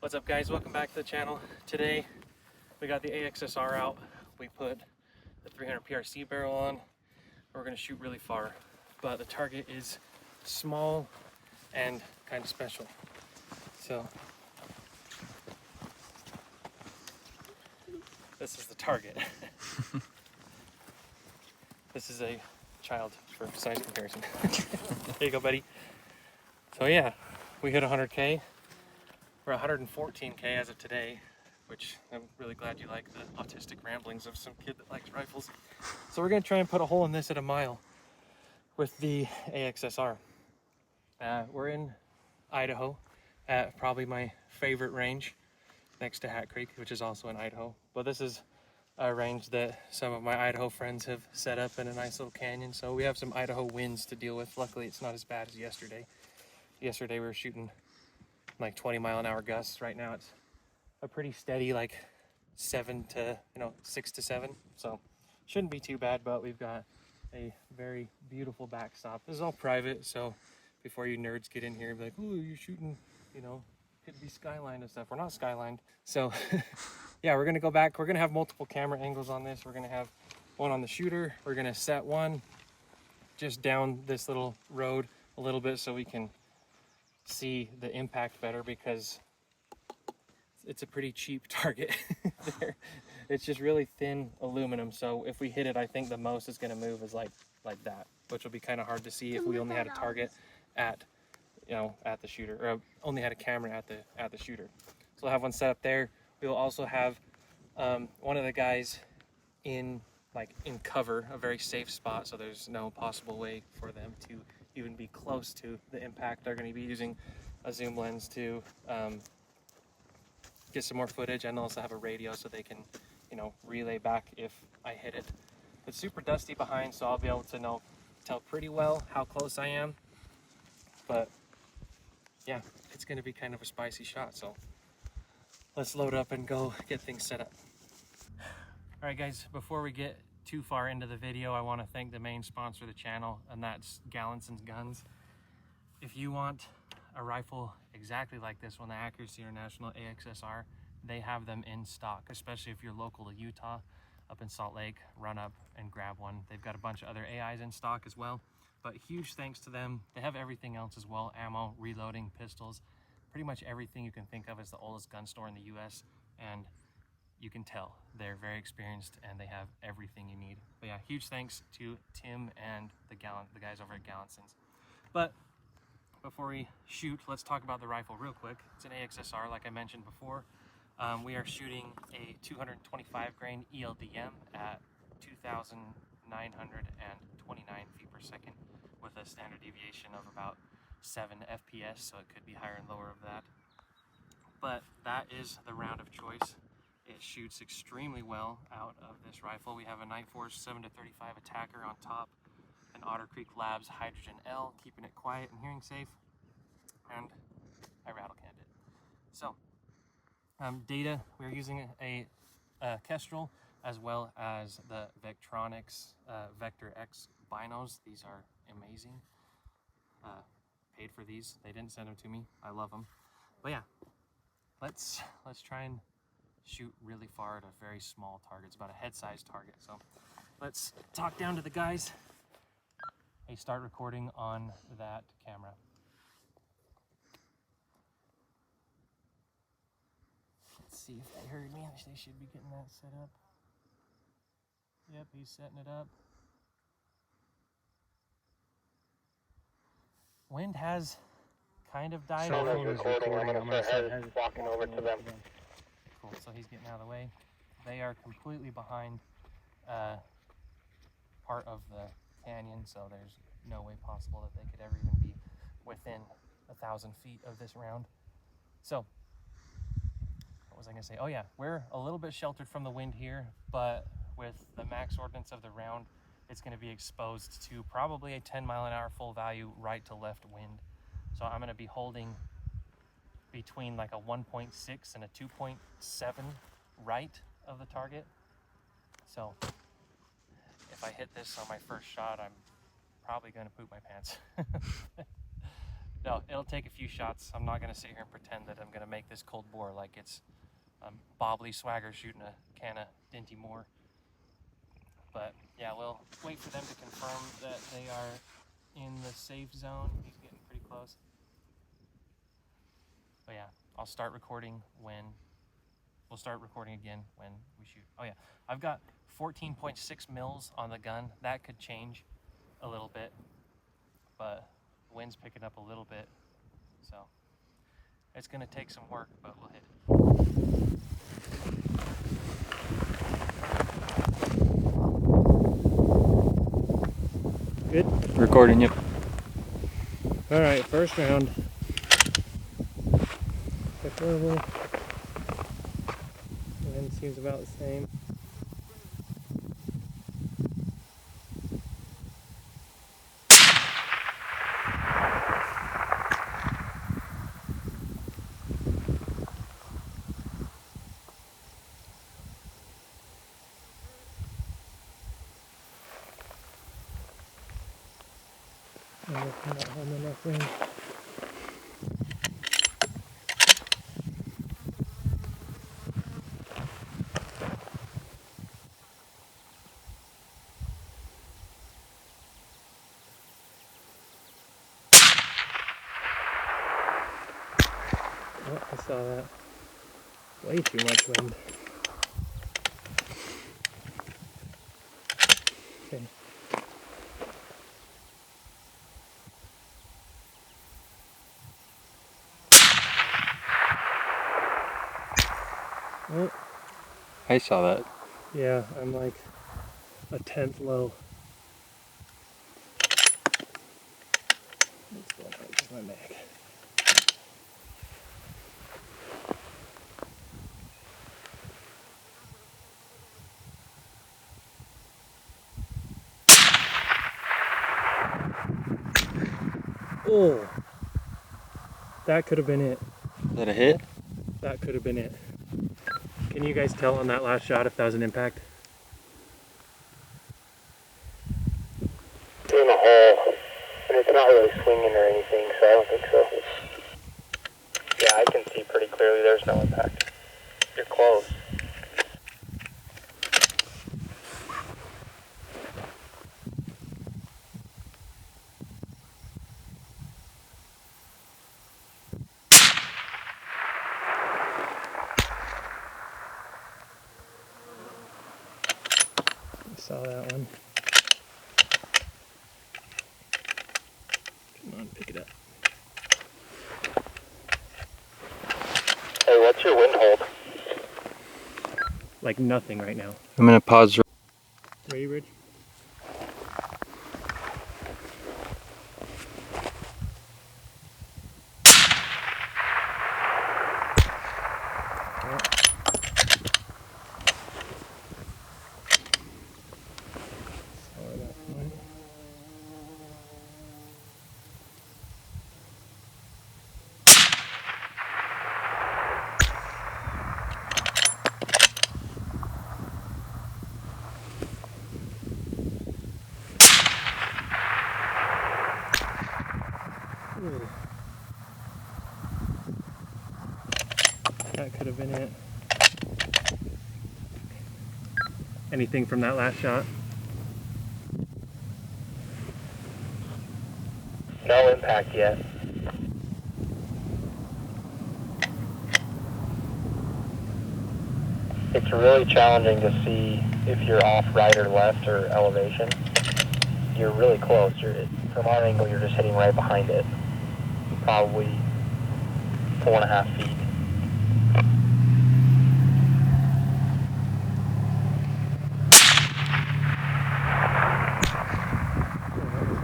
What's up, guys? Welcome back to the channel. Today we got the AXSR out. We put the 300 PRC barrel on. We're going to shoot really far, but the target is small and kind of special. So this is the target. This is a child for size comparison. There you go, buddy. So yeah, we hit 100K. We're 114K as of today, which I'm really glad you like the autistic ramblings of some kid that likes rifles. So we're gonna try and put a hole in this at a mile with the AXSR. We're in Idaho at probably my favorite range next to Hat Creek, which is also in Idaho. But this is a range that some of my Idaho friends have set up in a nice little canyon. So we have some Idaho winds to deal with. Luckily, it's not as bad as yesterday. Yesterday we were shooting like 20-mile-an-hour gusts. Right now it's a pretty steady, like 6 to 7. So shouldn't be too bad, but we've got a very beautiful backstop. This is all private, so before you nerds get in here and be like, oh, you're shooting, could be skyline and stuff. We're not skylined. So yeah, we're gonna go back. We're gonna have multiple camera angles on this. We're gonna have one on the shooter. We're gonna set one just down this little road a little bit so we can see the impact better, because it's a pretty cheap target. It's just really thin aluminum, so if we hit it, I think the most it's going to move is like that, which will be kind of hard to see if we only had a target at at the shooter, or only had a camera at the shooter. So we'll have one set up there. We will also have one of the guys in cover, a very safe spot, so there's no possible way for them to even be close to the impact. They're going to be using a zoom lens to get some more footage, and also have a radio so they can relay back if I hit it. It's super dusty behind, so I'll be able to tell pretty well how close I am, but yeah, it's going to be kind of a spicy shot. So let's load up and go get things set up. All right, guys, before we get too far into the video, I want to thank the main sponsor of the channel, and that's Gallinson's Guns. If you want a rifle exactly like this one, the Accuracy International AXSR, they have them in stock, especially if you're local to Utah, up in Salt Lake. Run up and grab one. They've got a bunch of other AIs in stock as well, but huge thanks to them. They have everything else as well: ammo, reloading, pistols, pretty much everything you can think of as the oldest gun store in the US, and you can tell they're very experienced and they have everything you need. But yeah, huge thanks to Tim and the guys over at Gallinson's. But before we shoot, let's talk about the rifle real quick. It's an AXSR, like I mentioned before. We are shooting a 225 grain ELDM at 2,929 feet per second with a standard deviation of about 7 FPS, so it could be higher and lower of that. But that is the round of choice. It shoots extremely well out of this rifle. We have a Night Force 7-35 attacker on top, an Otter Creek Labs Hydrogen L, keeping it quiet and hearing safe, and I rattle canned it. So, data, we're using a Kestrel as well as the Vectronics Vector X binos. These are amazing. Paid for these. They didn't send them to me. I love them. But yeah, let's try and shoot really far at a very small target. It's about a head-sized target. So let's talk down to the guys. Hey, start recording on that camera. Let's see if they heard me. They should be getting that set up. Yep, he's setting it up. Wind has kind of died. Cell phone is recording. I'm gonna start walking over to them. Cool, so he's getting out of the way. They are completely behind part of the canyon, so there's no way possible that they could ever even be within 1,000 feet of this round. So, what was I gonna say? Oh yeah, we're a little bit sheltered from the wind here, but with the max ordnance of the round, it's gonna be exposed to probably a 10-mile-an-hour full value right to left wind. So I'm gonna be holding between like a 1.6 and a 2.7 right of the target. So if I hit this on my first shot, I'm probably gonna poop my pants. No, it'll take a few shots. I'm not going to sit here and pretend that I'm going to make this cold bore like it's Bob Lee Swagger shooting a can of Dinty Moore. But yeah, we'll wait for them to confirm that they are in the safe zone. He's getting pretty close. But yeah, I'll start recording when, we'll start recording again when we shoot. Oh yeah, I've got 14.6 mils on the gun. That could change a little bit, but the wind's picking up a little bit. So it's gonna take some work, but we'll hit it. Good? Recording, yep. All right, first round. Preferable. Wind seems about the same. I'm not holding enough wind. Oh, I saw that. Way too much wind. Okay. Oh. I saw that. Yeah, I'm like a 10th low. What's going on with my mag? Oh, that could have been it. Is that a hit? That could have been it. Can you guys tell on that last shot if that was an impact? In a hole, and it's not really swinging or anything, so I don't think so. Yeah, I can see pretty clearly there's no impact. You're close. I saw that one. Come on, pick it up. Hey, what's your wind hold? Like nothing right now. I'm gonna pause. Ready, Rich? Ooh. That could have been it. Anything from that last shot? No impact yet. It's really challenging to see if you're off right or left or elevation. You're really close. From our angle, you're just hitting right behind it. Probably 4.5 feet.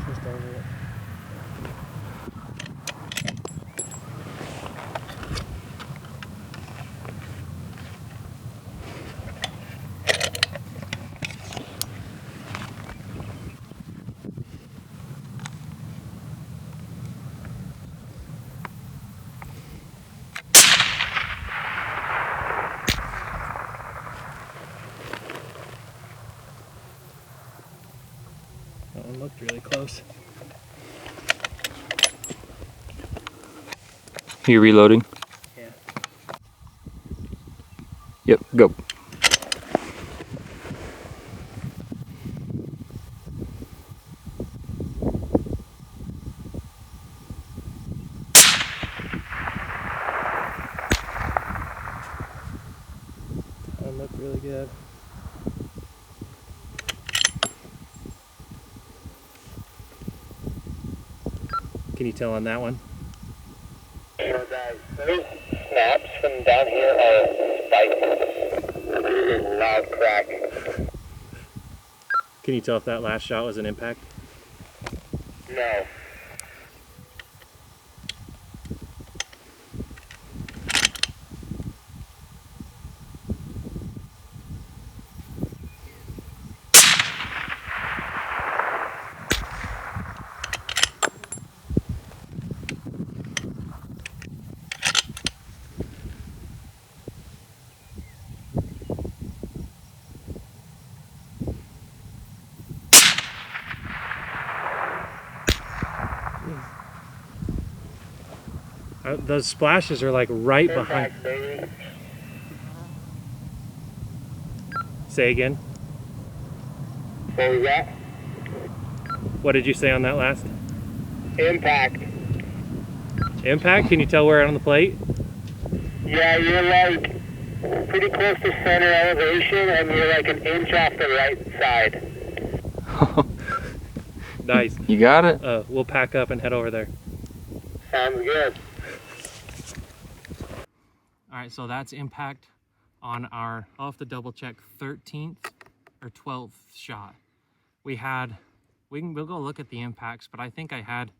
Just over it. That one looked really close. You reloading? Yeah. Yep, go. That looked really good. Can you tell on that one? Those snaps from down here are spiked. Loud crack. Can you tell if that last shot was an impact? No. Those splashes are like right behind. Impact, baby. Say again. What was that? What did you say on that last? Impact. Impact? Can you tell where on the plate? Yeah, you're like pretty close to center elevation and you're like an inch off the right side. Nice. You got it? We'll pack up and head over there. Sounds good. All right, so that's impact on our, I'll have to double check, 13th or 12th shot. We'll go look at the impacts, but I think I had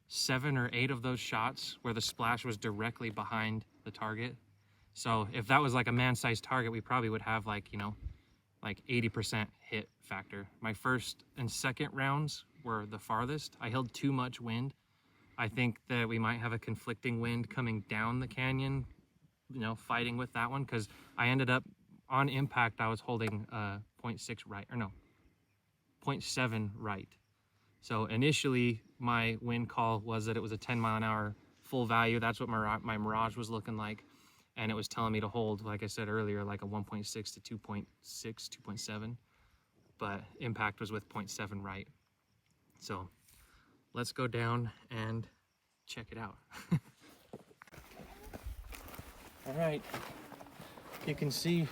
7 or 8 of those shots where the splash was directly behind the target. So if that was like a man-sized target, we probably would have like, you know, like 80% hit factor. My first and second rounds were the farthest. I held too much wind. I think that we might have a conflicting wind coming down the canyon, you know, fighting with that one, because I ended up on impact, I was holding 0.6 right, or no, 0.7 right. So initially my wind call was that it was a 10-mile-an-hour full value. That's what my Mirage was looking like. And it was telling me to hold, like I said earlier, like a 1.6 to 2.6, 2.7. But impact was with 0.7 right. So let's go down and check it out. All right, you can see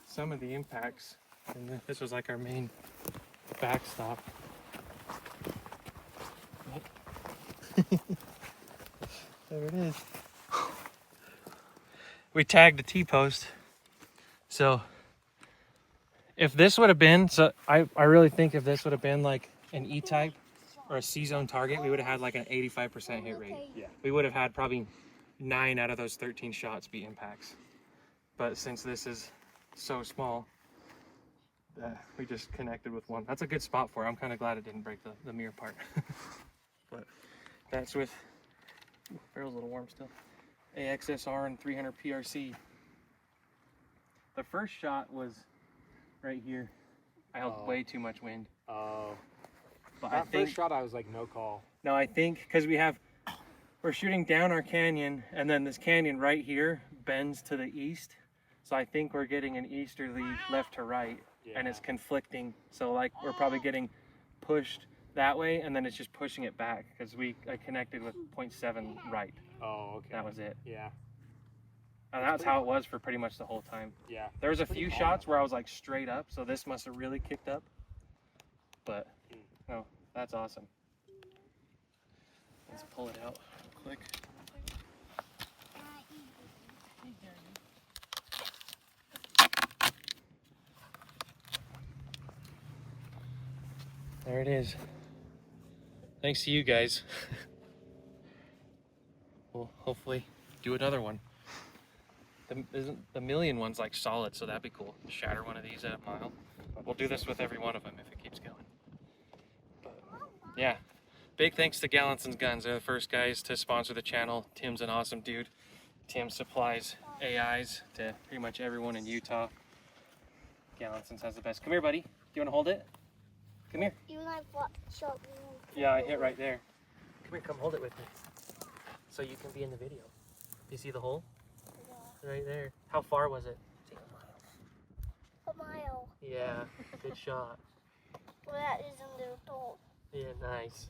some of the impacts, and this was like our main backstop. There it is. We tagged the T-post. So if this would have been, I really think if this would have been like an E-type or a C-zone target, we would have had like an 85% hit rate. Yeah. We would have had probably 9 out of those 13 shots be impacts. But since this is so small, we just connected with one. That's a good spot for it. I'm kind of glad it didn't break the mirror part. But that's with, barrel's a little warm still, AXSR and 300 PRC. The first shot was right here. I held way too much wind. Oh. But That first shot, I was like, no call. No, I think because we're shooting down our canyon, and then this canyon right here bends to the east. So I think we're getting an easterly left to right, and it's conflicting. So like we're probably getting pushed that way, and then it's just pushing it back because I connected with 0.7 right. Oh, okay. That was it. Yeah. And that's how it was for pretty much the whole time. Yeah. There was a few shots where I was like straight up, so this must have really kicked up. But no, that's awesome. Let's pull it out real quick. There it is. Thanks to you guys. We'll hopefully do another one. The million one's like solid, so that'd be cool. Shatter one of these at a mile. We'll do this with every one of them if it keeps going. But yeah, big thanks to Gallants and Guns. They're the first guys to sponsor the channel. Tim's an awesome dude. Tim supplies AIs to pretty much everyone in Utah. Gallants has the best. Come here, buddy. Do you want to hold it? Come here. You like what shot? Yeah, I hit right there. Come here, come hold it with me. so you can be in the video. You see the hole? Yeah. Right there. How far was it? A mile. Yeah, good shot. Well, that is a little tall. Yeah, nice.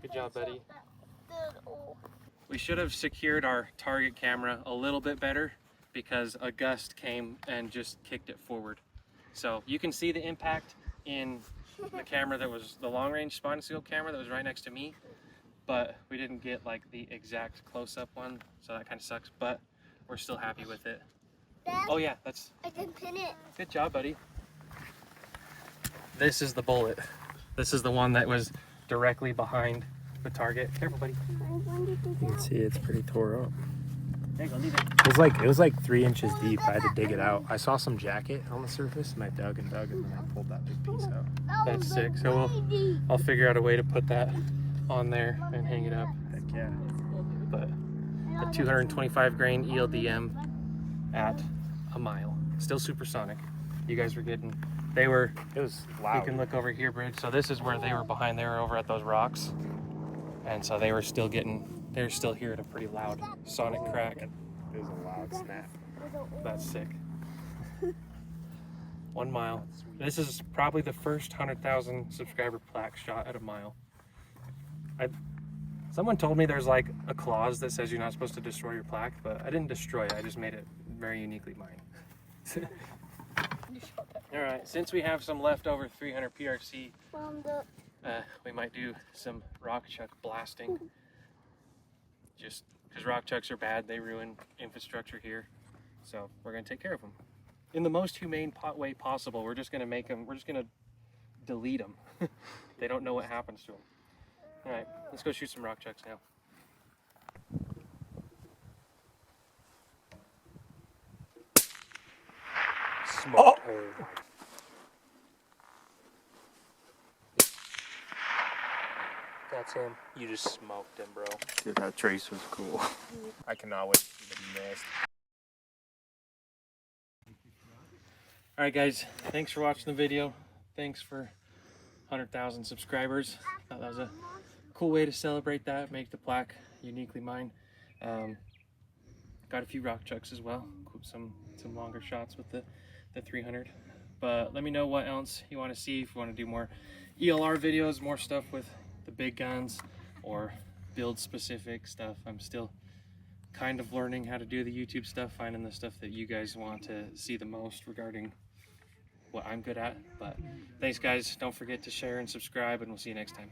Good job, buddy. Oh. We should have secured our target camera a little bit better because a gust came and just kicked it forward. So you can see the impact in the camera that was the long range spotting scope camera that was right next to me, but we didn't get like the exact close-up one, so that kind of sucks, but we're still happy with it. Dad, Oh yeah, that's I can pin it. good job, buddy. This is the bullet. This is the one that was directly behind the target. Careful, buddy. You can see it's pretty tore up. There you go, leave it. It was like 3 inches deep. I had to dig it out. I saw some jacket on the surface and I dug and dug and then I pulled that big piece out. That's sick. So I'll figure out a way to put that on there and hang it up. Heck yeah. But a 225 grain ELDM at a mile. Still supersonic. You guys were getting, they were, It was you loud. can look over here, Bridge. So this is where they were behind. They were over at those rocks. And so they were still getting, they were still hearing a pretty loud sonic crack. It was a loud snap. That's sick. 1 mile. This is probably the first 100,000 subscriber plaque shot at a mile. Someone told me there's like a clause that says you're not supposed to destroy your plaque, but I didn't destroy it. I just made it very uniquely mine. All right, since we have some leftover 300 PRC, we might do some rock chuck blasting. Just because rock chucks are bad, they ruin infrastructure here. So we're gonna take care of them in the most humane way possible. We're just gonna make them. We're just gonna delete them. They don't know what happens to them. All right, let's go shoot some rock chucks now. Smoke. That's him. You just smoked him, bro. Dude, that trace was cool. I cannot wait to see what he missed. All right, guys. Thanks for watching the video. Thanks for 100,000 subscribers. Thought that was a cool way to celebrate that. Make the plaque uniquely mine. Got a few rock chucks as well. Some longer shots with the 300. But let me know what else you want to see. If you want to do more ELR videos, more stuff with the big guns, or build specific stuff. I'm still kind of learning how to do the YouTube stuff, finding the stuff that you guys want to see the most regarding what I'm good at. But thanks, guys. Don't forget to share and subscribe, and we'll see you next time.